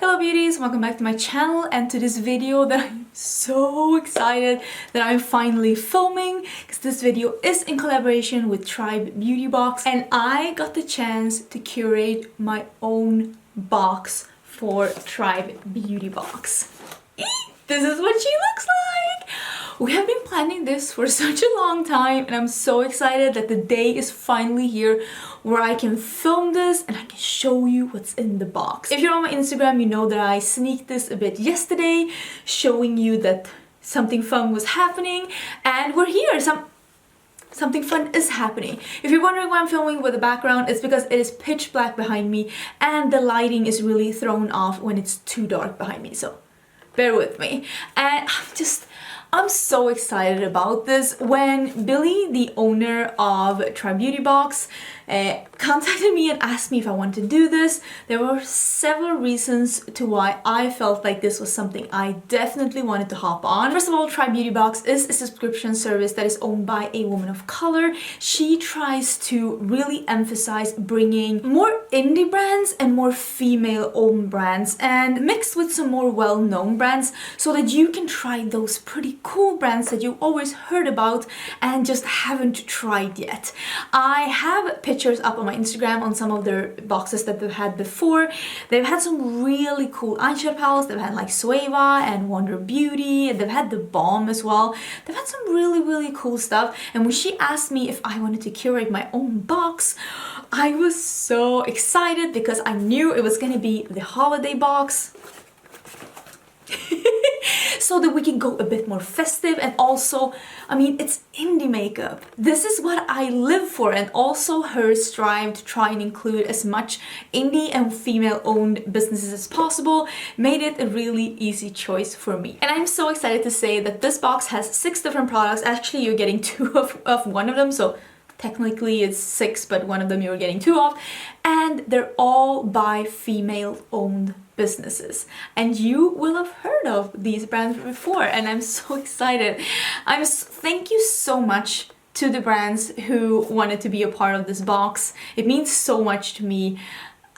Hello beauties, welcome back to my channel and to this video that I'm so excited that I'm finally filming, because this video is in collaboration with Tribe Beauty Box and I got the chance to curate my own box for Tribe Beauty Box. This is what she looks like! We have been planning this for such a long time and I'm so excited that the day is finally here where I can film this and I can show you what's in the box. If you're on my Instagram, you know that I sneaked this a bit yesterday, showing you that something fun was happening, and we're here. Something fun is happening. If you're wondering why I'm filming with the background, it's because it is pitch black behind me and the lighting is really thrown off when it's too dark behind me, so bear with me. And I'm so excited about this. When Billy, the owner of Tribe Beauty Box, contacted me and asked me if I wanted to do this, there were several reasons to why I felt like this was something I definitely wanted to hop on. First of all, Tribe Beauty Box is a subscription service that is owned by a woman of color. She tries to really emphasize bringing more indie brands and more female-owned brands and mixed with some more well-known brands so that you can try those pretty cool brands that you've always heard about and just haven't tried yet. I have pictures up on my Instagram on some of their boxes that they've had before. They've had some really cool eyeshadow palettes. They've had like Sueva and Wonder Beauty, and they've had the Balm as well. They've had some really cool stuff, and when she asked me if I wanted to curate my own box, I was so excited because I knew it was gonna be the holiday box. So that we can go a bit more festive, and also, I mean, it's indie makeup. This is what I live for, and also her strive to try and include as much indie and female-owned businesses as possible made it a really easy choice for me. And I'm so excited to say that this box has 6 different products. Actually, you're getting 2 of one of them, so technically it's 6, but one of them you're getting 2 of, and they're all by female-owned businesses, and you will have heard of these brands before, and I'm so excited. Thank you so much to the brands who wanted to be a part of this box. It means so much to me.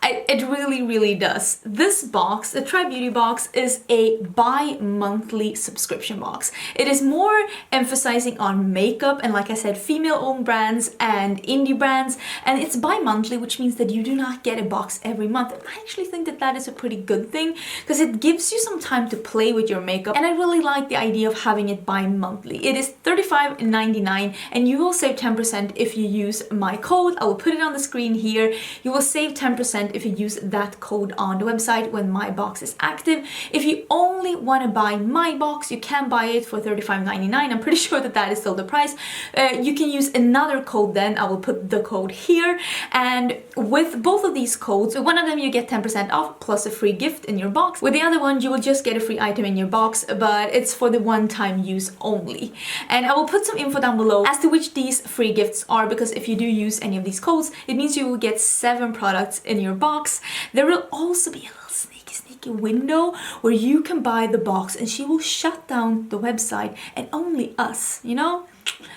It really does. This box, the Tribe Beauty Box, is a bi-monthly subscription box. It is more emphasizing on makeup and, like I said, female-owned brands and indie brands, and it's bi-monthly, which means that you do not get a box every month. And I actually think that that is a pretty good thing because it gives you some time to play with your makeup, and I really like the idea of having it bi-monthly. It is $35.99 and you will save 10% if you use my code. I will put it on the screen here. You will save 10% if you use that code on the website when my box is active. If you only want to buy my box, you can buy it for $35.99. I'm pretty sure that that is still the price. You can use another code then. I will put the code here, and with both of these codes, one of them you get 10% off plus a free gift in your box. With the other one, you will just get a free item in your box, but it's for the one-time use only. And I will put some info down below as to which these free gifts are, because if you do use any of these codes, it means you will get 7 products in your box. There will also be a little sneaky window where you can buy the box and she will shut down the website, and only us, you know,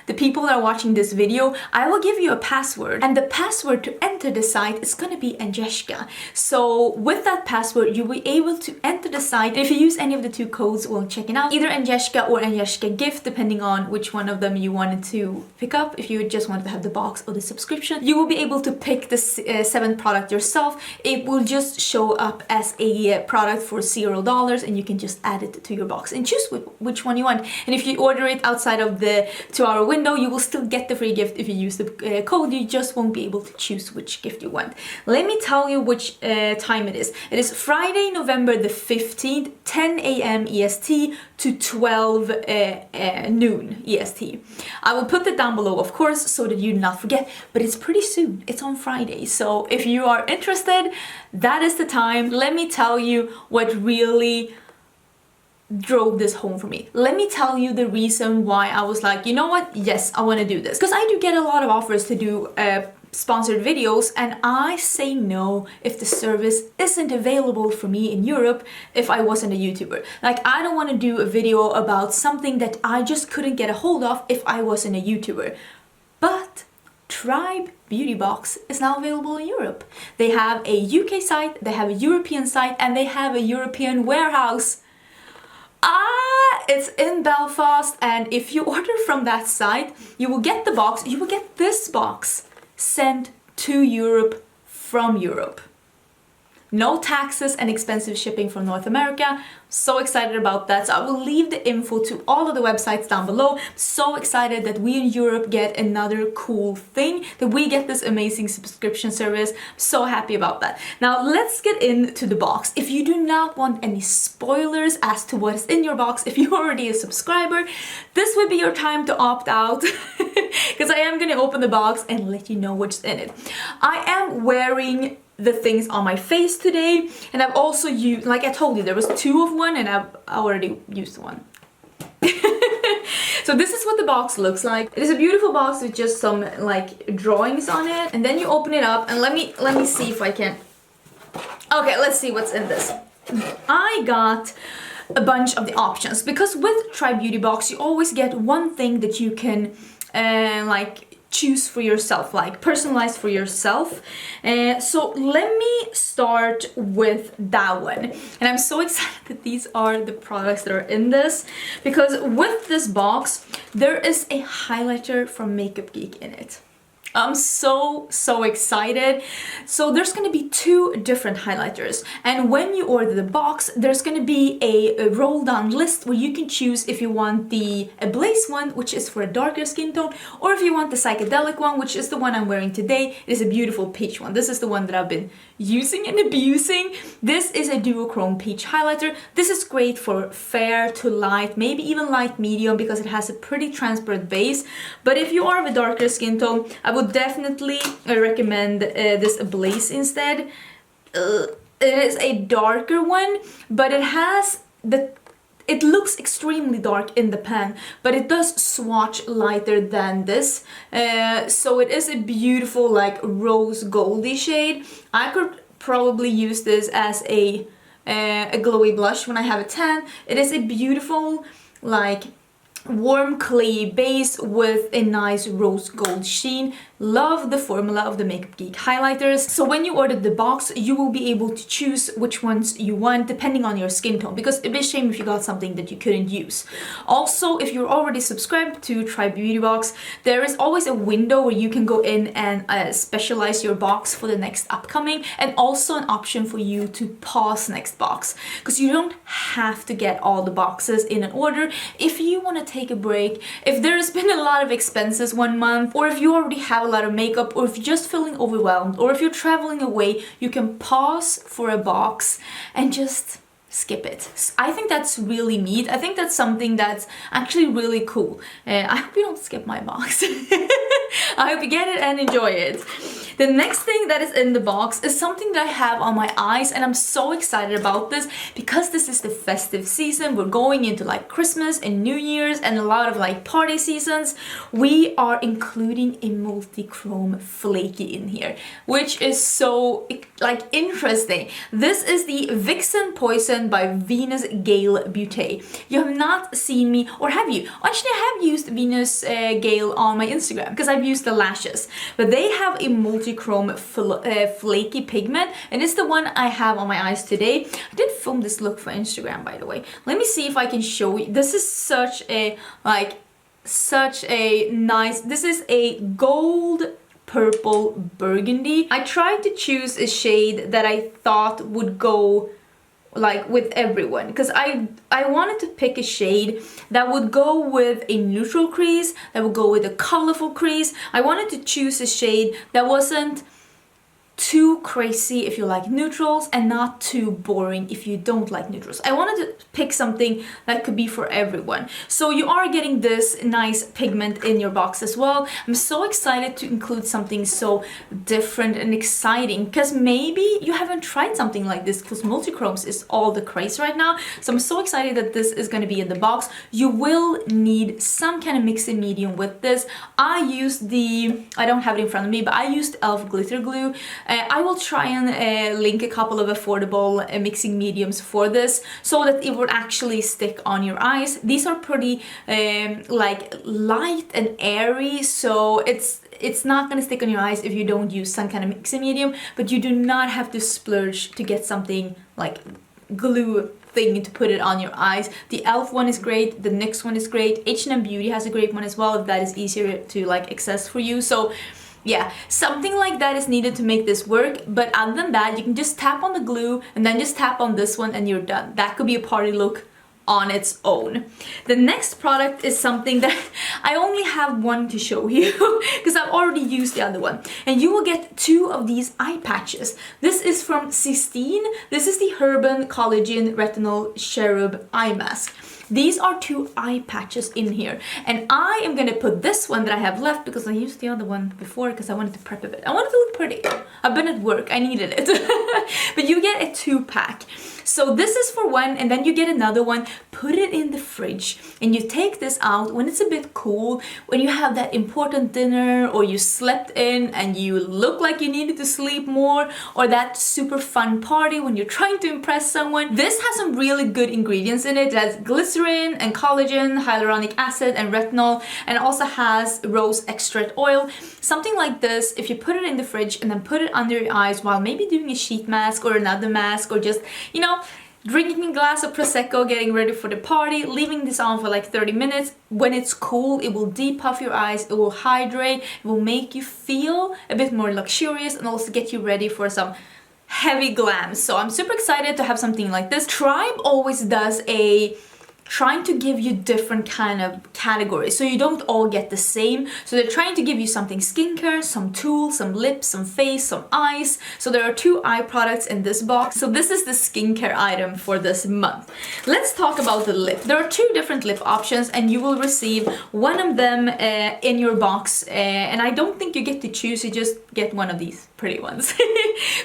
the people that are watching this video, I will give you a password, and the password to enter the site is gonna be Angelica. So with that password, you'll be able to enter the site, and if you use any of the 2 codes, we'll check it out, either Angelica or ANGESCHKAGIFT, depending on which one of them you wanted to pick up. If you just wanted to have the box or the subscription, you will be able to pick the 7th product yourself. It will just show up as a product for $0, and you can just add it to your box and choose which one you want. And if you order it outside of the 2-hour window, you will still get the free gift if you use the code. You just won't be able to choose which gift you want. Let me tell you which time it is. It is Friday, November the 15th, 10 a.m. EST to 12 noon EST. I will put it down below, of course, so that you do not forget, but it's pretty soon. It's on Friday. So if you are interested, that is the time. Let me tell you what really drove this home for me. Let me tell you the reason why I was like, you know what, yes, I want to do this. Because I do get a lot of offers to do sponsored videos, and I say no if the service isn't available for me in Europe if I wasn't a YouTuber. Like, I don't want to do a video about something that I just couldn't get a hold of if I wasn't a YouTuber. But Tribe Beauty Box is now available in Europe. They have a UK site, they have a European site, and they have a European warehouse. It's in Belfast, and if you order from that site, you will get the box, you will get this box sent to Europe from Europe. No taxes and expensive shipping from North America. So excited about that. So I will leave the info to all of the websites down below. So excited that we in Europe get another cool thing, that we get this amazing subscription service. So happy about that. Now let's get into the box. If you do not want any spoilers as to what is in your box, if you're already a subscriber, this would be your time to opt out because I am going to open the box and let you know what's in it. I am wearing the things on my face today, and I've also used, like I told you, there was 2 of one and I already used one. So this is what the box looks like. It is a beautiful box with just some like drawings on it, and then you open it up and let me see if I can. Okay, let's see what's in this. I got a bunch of the options because with Tribe Beauty Box you always get one thing that you can like choose for yourself, like personalized for yourself. So let me start with that one. And I'm so excited that these are the products that are in this, because with this box there is a highlighter from Makeup Geek in it. I'm so excited. So there's going to be 2 different highlighters, and when you order the box there's going to be a roll down list where you can choose if you want the Ablaze one, which is for a darker skin tone, or if you want the psychedelic one, which is the one I'm wearing today. It is a beautiful peach one. This is the one that I've been using and abusing. This is a duochrome peach highlighter. This is great for fair to light, maybe even light medium, because it has a pretty transparent base. But if you are of a darker skin tone, I would definitely recommend this Ablaze instead. It is a darker one, but it looks extremely dark in the pan, but it does swatch lighter than this. So it is a beautiful like rose goldy shade. I could probably use this as a glowy blush when I have a tan. It is a beautiful like warm clay base with a nice rose gold sheen. Love the formula of the Makeup Geek highlighters. So when you order the box, you will be able to choose which ones you want depending on your skin tone, because it'd be a shame if you got something that you couldn't use. Also, if you're already subscribed to Tribe Beauty Box, there is always a window where you can go in and specialize your box for the next upcoming, and also an option for you to pause next box, because you don't have to get all the boxes in an order. If you want to take a break, if there's been a lot of expenses one month, or if you already have a lot of makeup, or if you're just feeling overwhelmed, or if you're traveling away, you can pause for a box and just skip it. I think that's really neat. I think that's something that's actually really cool. I hope you don't skip my box. I hope you get it and enjoy it. The next thing that is in the box is something that I have on my eyes, and I'm so excited about this because this is the festive season. We're going into like Christmas and New Year's and a lot of like party seasons. We are including a multi-chrome flaky in here, which is so like interesting. This is the Vixen Poison by Venus Gale Beauté. You have not seen me, or have you? Actually, I have used Venus Gale on my Instagram because I've used the lashes, but they have a multi-chrome flaky pigment, and it's the one I have on my eyes today. I did film this look for Instagram, by the way. Let me see if I can show you. This is such a nice, this is a gold purple burgundy. I tried to choose a shade that I thought would go like with everyone, because I wanted to pick a shade that would go with a neutral crease, that would go with a colorful crease. I wanted to choose a shade that wasn't too crazy if you like neutrals and not too boring if you don't like neutrals. I wanted to pick something that could be for everyone. So you are getting this nice pigment in your box as well. I'm so excited to include something so different and exciting, because maybe you haven't tried something like this, because multi-chromes is all the craze right now. So I'm so excited that this is going to be in the box. You will need some kind of mixing medium with this. I used I don't have it in front of me, but I used e.l.f. glitter glue. I will try and link a couple of affordable mixing mediums for this so that it will actually stick on your eyes. These are pretty like light and airy, so it's not gonna stick on your eyes if you don't use some kind of mixing medium, but you do not have to splurge to get something like glue thing to put it on your eyes. The e.l.f. one is great, the NYX one is great, H&M Beauty has a great one as well if that is easier to like access for you. So yeah, something like that is needed to make this work, but other than that, you can just tap on the glue and then just tap on this one and you're done. That could be a party look on its own. The next product is something that I only have one to show you because I've already used the other one, and you will get 2 of these eye patches. This is from Sistine. This is the Herbin Collagen Retinol Cherub Eye Mask. These are 2 eye patches in here, and I am gonna put this one that I have left because I used the other one before because I wanted to prep a bit. I wanted to look pretty. I've been at work, I needed it. But you get a 2-pack. So this is for one, and then you get another one. Put it in the fridge, and you take this out when it's a bit cool, when you have that important dinner, or you slept in and you look like you needed to sleep more, or that super fun party when you're trying to impress someone. This has some really good ingredients in it. It has glycerin and collagen, hyaluronic acid and retinol, and it also has rose extract oil. Something like this, if you put it in the fridge and then put it under your eyes while maybe doing a sheet mask or another mask, or just, you know, drinking a glass of Prosecco, getting ready for the party, leaving this on for like 30 minutes. When it's cool, it will depuff your eyes, it will hydrate, it will make you feel a bit more luxurious and also get you ready for some heavy glam. So I'm super excited to have something like this. Tribe always does trying to give you different kind of categories so you don't all get the same. So they're trying to give you something skincare, some tools, some lips, some face, some eyes. So there are 2 eye products in this box. So this is the skincare item for this month. Let's talk about the lip. There are 2 different lip options, and you will receive one of them in your box, and I don't think you get to choose, you just get one of these pretty ones.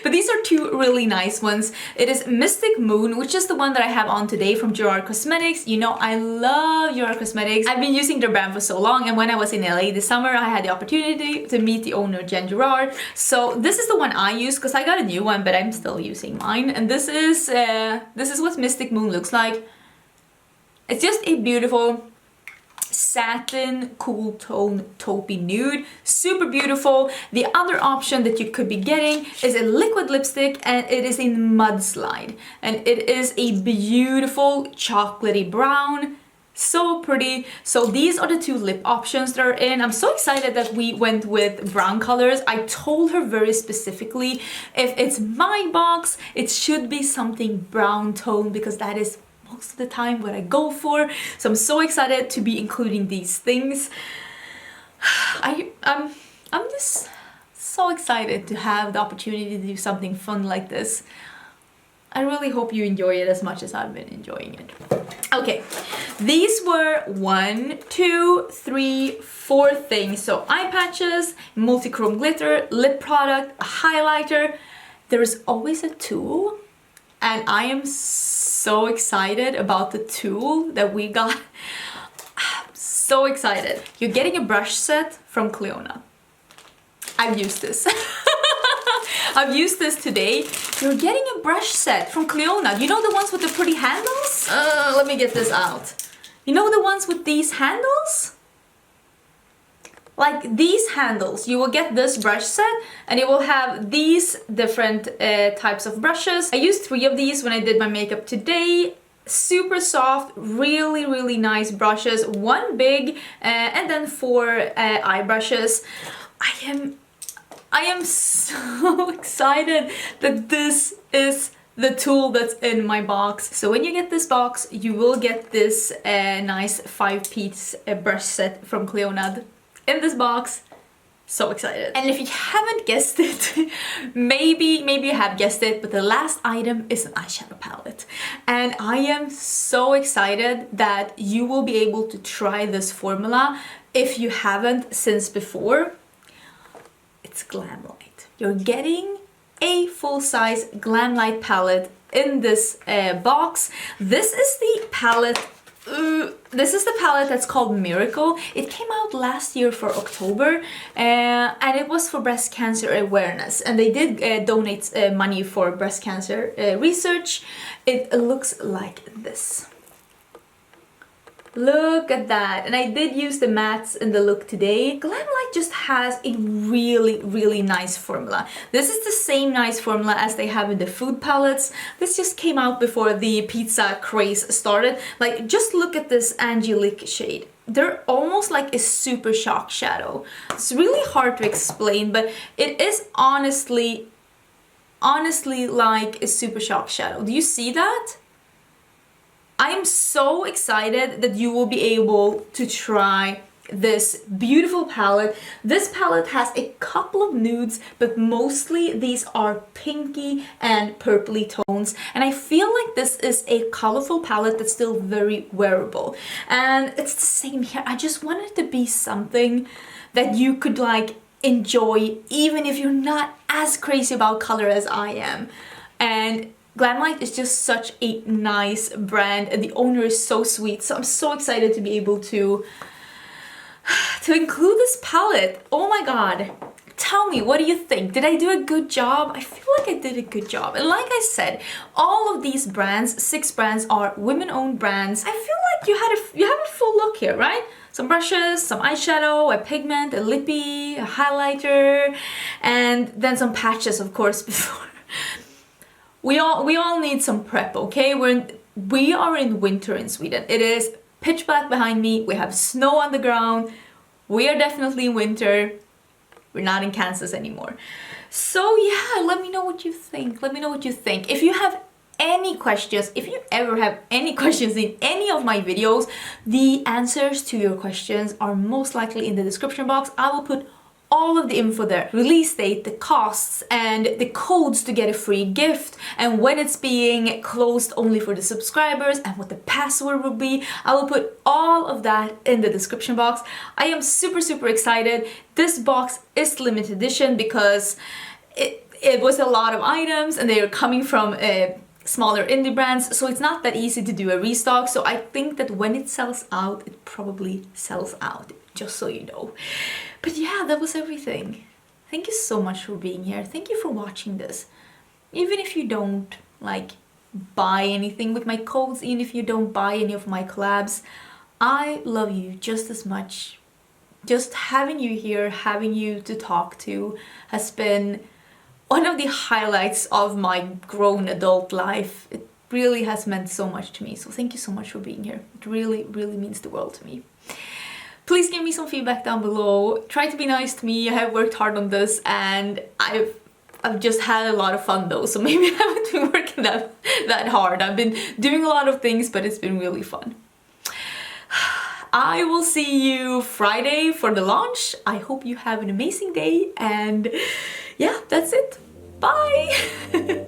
But these are 2 really nice ones. It is Mystic Moon, which is the one that I have on today from Gerard Cosmetics. You know, I love Gerard Cosmetics. I've been using their brand for so long, and when I was in LA this summer, I had the opportunity to meet the owner, Jen Gerard. So this is the one I use because I got a new one, but I'm still using mine. And this is what Mystic Moon looks like. It's just a beautiful satin cool tone taupey nude, super beautiful. The other option that you could be getting is a liquid lipstick, and it is in Mudslide, and it is a beautiful chocolatey brown, so pretty. So these are the 2 lip options that are in. I'm so excited that we went with brown colors. I told her very specifically, if it's my box, it should be something brown tone because that is most of the time what I go for. So I'm so excited to be including these things. I'm just so excited to have the opportunity to do something fun like this. I really hope you enjoy it as much as I've been enjoying it. Okay, these were 1, 2, 3, 4 things. So eye patches, multi-chrome glitter, lip product, a highlighter. There is always a tool, and I am so excited about the tool that we got. I'm so excited. You're getting a brush set from Cleona. I've used this. I've used this today. You're getting a brush set from Cleona. You know the ones with the pretty handles? Let me get this out. You know the ones with these handles? Like these handles. You will get this brush set, and it will have these different types of brushes. I used 3 of these when I did my makeup today. Super soft, really, really nice brushes. 1 big and then 4 eye brushes. I am so excited that this is the tool that's in my box. So when you get this box, you will get this nice 5-piece brush set from Cleona in this box. So excited. And if you haven't guessed it, maybe you have guessed it, but the last item is an eyeshadow palette. And I am so excited that you will be able to try this formula if you haven't since before. It's Glamlight. You're getting a full-size Glamlight palette in this box. This is the palette. This is the palette that's called Miracle. It came out last year for October, and it was for breast cancer awareness, and they did donate money for breast cancer research. It looks like this. Look at that. And I did use the mattes in the look today. Glamlight just has a really nice formula. This is the same nice formula as they have in the food palettes. This just came out before the pizza craze started. Like, just look at this Angelica shade. They're almost like a super shock shadow. It's really hard to explain, but it is honestly like a super shock shadow. Do you see that? I am so excited that you will be able to try this beautiful palette. This palette has a couple of nudes, but mostly these are pinky and purpley tones. And I feel like this is a colorful palette that's still very wearable. And it's the same here. I just want it to be something that you could like enjoy even if you're not as crazy about color as I am. And Glamlight is just such a nice brand and the owner is so sweet, so I'm so excited to be able to include this palette. Oh my god. Tell me, what do you think? Did I do a good job? I feel like I did a good job. And like I said, all of these brands, 6 brands, are women-owned brands. I feel like you have a full look here, right? Some brushes, some eyeshadow, a pigment, a lippy, a highlighter, and then some patches, of course, before. We all need some prep, okay? We are in winter in Sweden. It is pitch black behind me. We have snow on the ground. We are definitely in winter. We're not in Kansas anymore. So yeah, let me know what you think. Let me know what you think. If you have any questions, if you ever have any questions in any of my videos, the answers to your questions are most likely in the description box. I will put all of the info there. Release date, the costs, and the codes to get a free gift, and when it's being closed only for the subscribers, and what the password will be. I will put all of that in the description box. I am super excited. This box is limited edition because it was a lot of items and they are coming from smaller indie brands, so it's not that easy to do a restock. So I think that when it sells out, it probably sells out, just so you know. But yeah, that was everything. Thank you so much for being here. Thank you for watching this. Even if you don't like buy anything with my codes, even if you don't buy any of my collabs, I love you just as much. Just having you here, having you to talk to has been one of the highlights of my grown adult life. It really has meant so much to me. So thank you so much for being here. It really means the world to me. Please give me some feedback down below. Try to be nice to me. I have worked hard on this and I've just had a lot of fun though, so maybe I haven't been working that hard. I've been doing a lot of things, but it's been really fun. I will see you Friday for the launch. I hope you have an amazing day, and yeah, that's it. Bye!